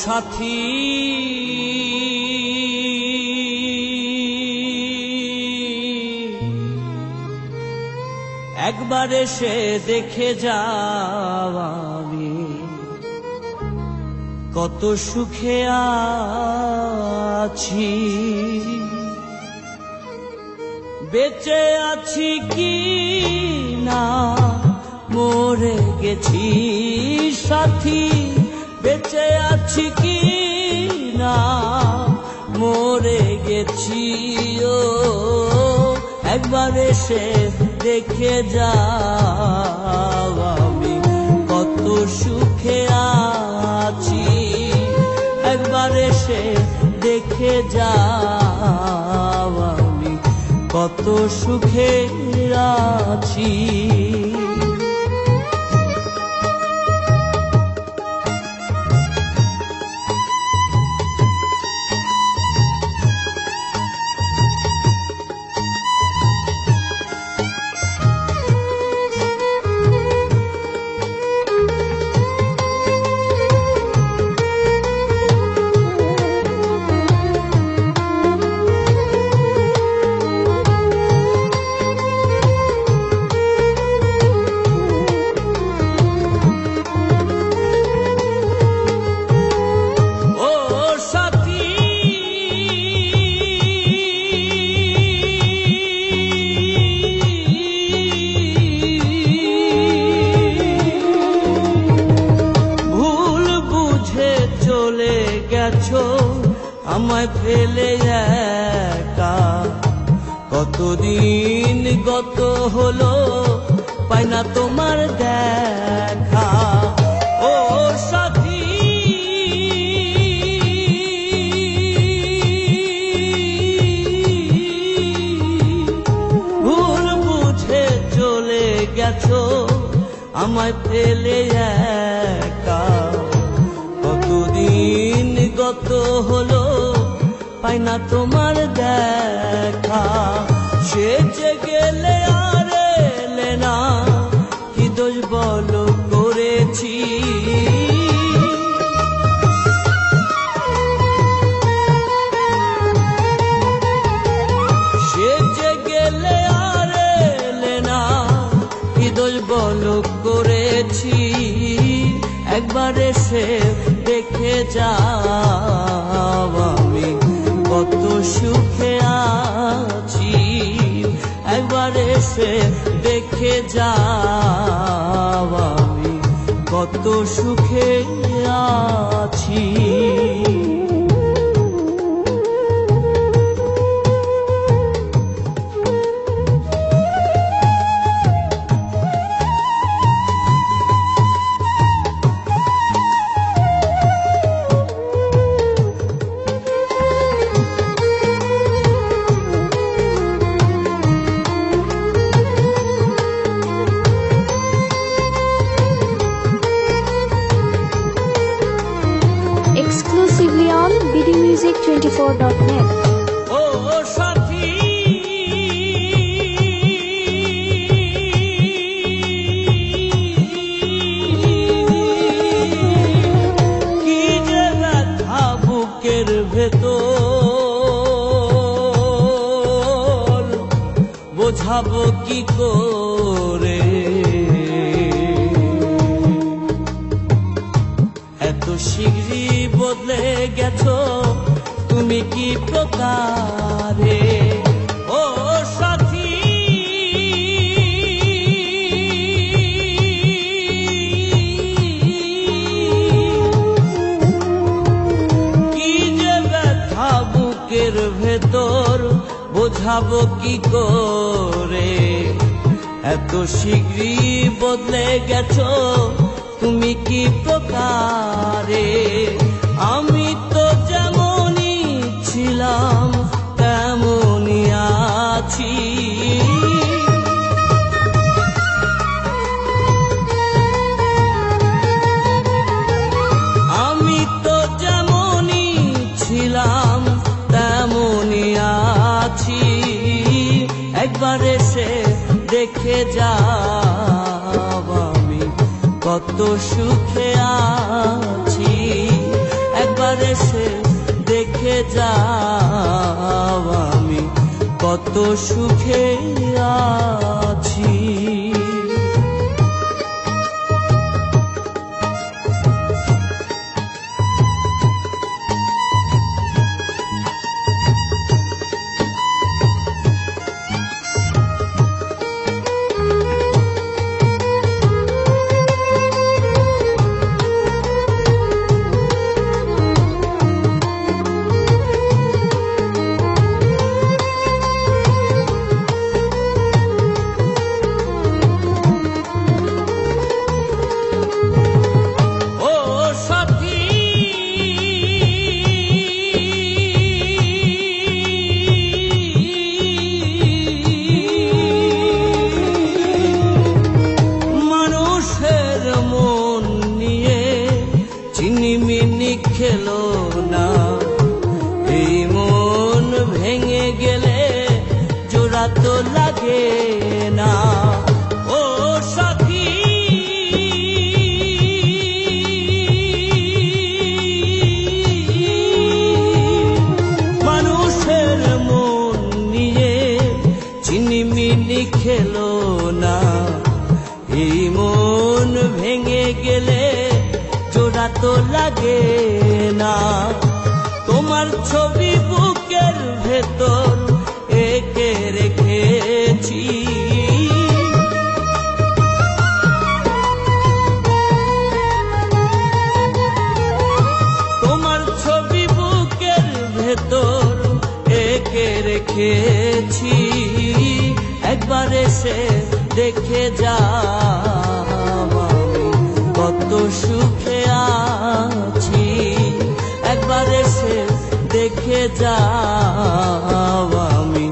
সাথী একবার এসে দেখে যাও আমি কত সুখে আছি, বেঁচে আছি কি না মরে গেছি সাথী, বেঁচে আছি কি না মরে গেছি। ও একবার এসে দেখে যাও আমি কত সুখে আছি, একবার এসে দেখে যাও আমি কত সুখে আছি। আমায় ফেলে একা কতদিন গত হলো, পাই না তোমার দেখা। ও সাথী ভুল বুঝে চলে গেছো আমায় ফেলে একা কতদিন গত হলো, পাই না তোমার দেখা। সেজে গেলে আর এলে না কি দোষ বলো করেছি, সেজে গেলে আর এলে না কি দোষ বলো করেছি। একবার এসে দেখে যাও আমি কত সুখে আছি, একবার এসে দেখে যাও আমি কত সুখে আছি। Exclusively on bdmusic24.net. ও সাথী কি যে ব্যথা বুকের ভেতর বোঝাবো কি করে, এত শীঘ্রই বদলে গেছো তুমি কি প্রকারে। ও সাথী কি যে ব্যথা বুকের ভেতর বোঝাবো কি করে, এত শীঘ্রই বদলে গেছো তুমি কি প্রকারে। আমি তো যেমনই ছিলাম তেমনই আছি, আমি তো যেমনই ছিলাম তেমনই আছি, একবার এসে দেখে যাও আমি কত সুখে আছি, একবার এসে দেখে যাও আমি কত সুখে আছি। খেলো না এই মন ভেঙে গেলে জোড়া তো লাগে না। ও সাথী মানুষের মন নিয়ে চিনিমিনি খেলো না এই মন ভেঙে গেলে জোড়া তো লাগে না। তোমার ছবি বুকের ভেতর এঁকে রেখেছি, তোমার ছবি বুকের ভেতর এঁকে রেখেছি। একবার এসে দেখে যাও আমি কত সুখে আছি। একবার এসে দেখে যাও আমি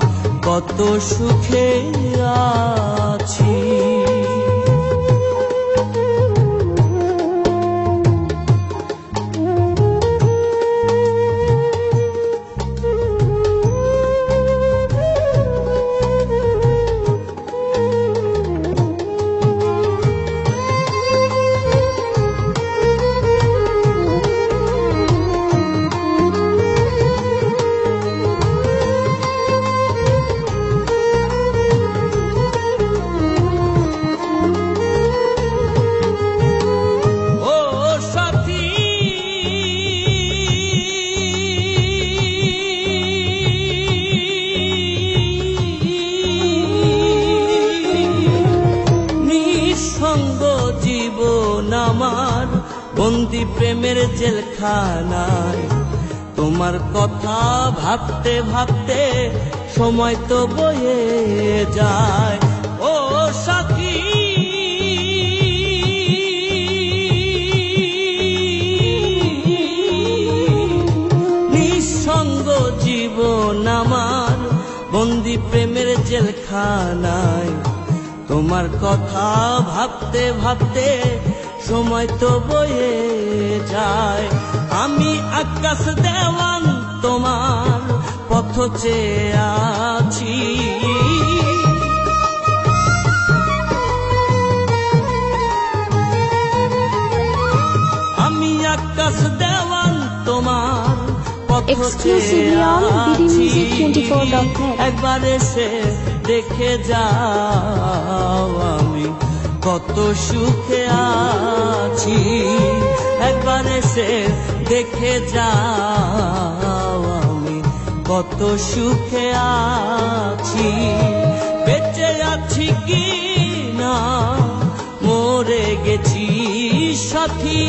কত সুখে আছি। আমার বন্দি প্রেমের জেলখানায় তোমার কথা ভাবতে ভাবতে সময় তো বয়ে যায়। ও সাথী নিঃসঙ্গ জীবন আমার বন্দি প্রেমের জেলখানায় তোমার কথা ভাবতে ভাবতে সময় তো বয়ে যায়। আমি আকাশ দেওয়ান তোমার পথ চেয়ে আছি, আমি আকাশ দেওয়ান তোমার পথ চেয়ে আছি। একবার এসে দেখে যাও আমি কত সুখে আছি। একবার এসে দেখে যাও আমি কত সুখে আছি। বেঁচে আছি কি না মরে গেছি সাথী,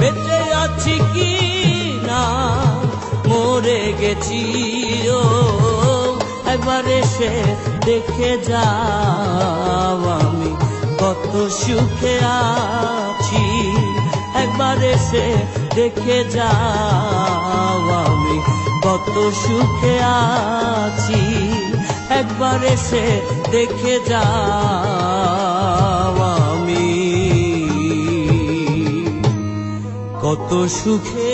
বেঁচে আছি কি না মরে গেছি। ও একবার এসে দেখে যাও আমি কত সুখে আছি। একবার এসে দেখে যাও আমি কত সুখে আছি। একবার এসে দেখে যাও আমি কত সুখে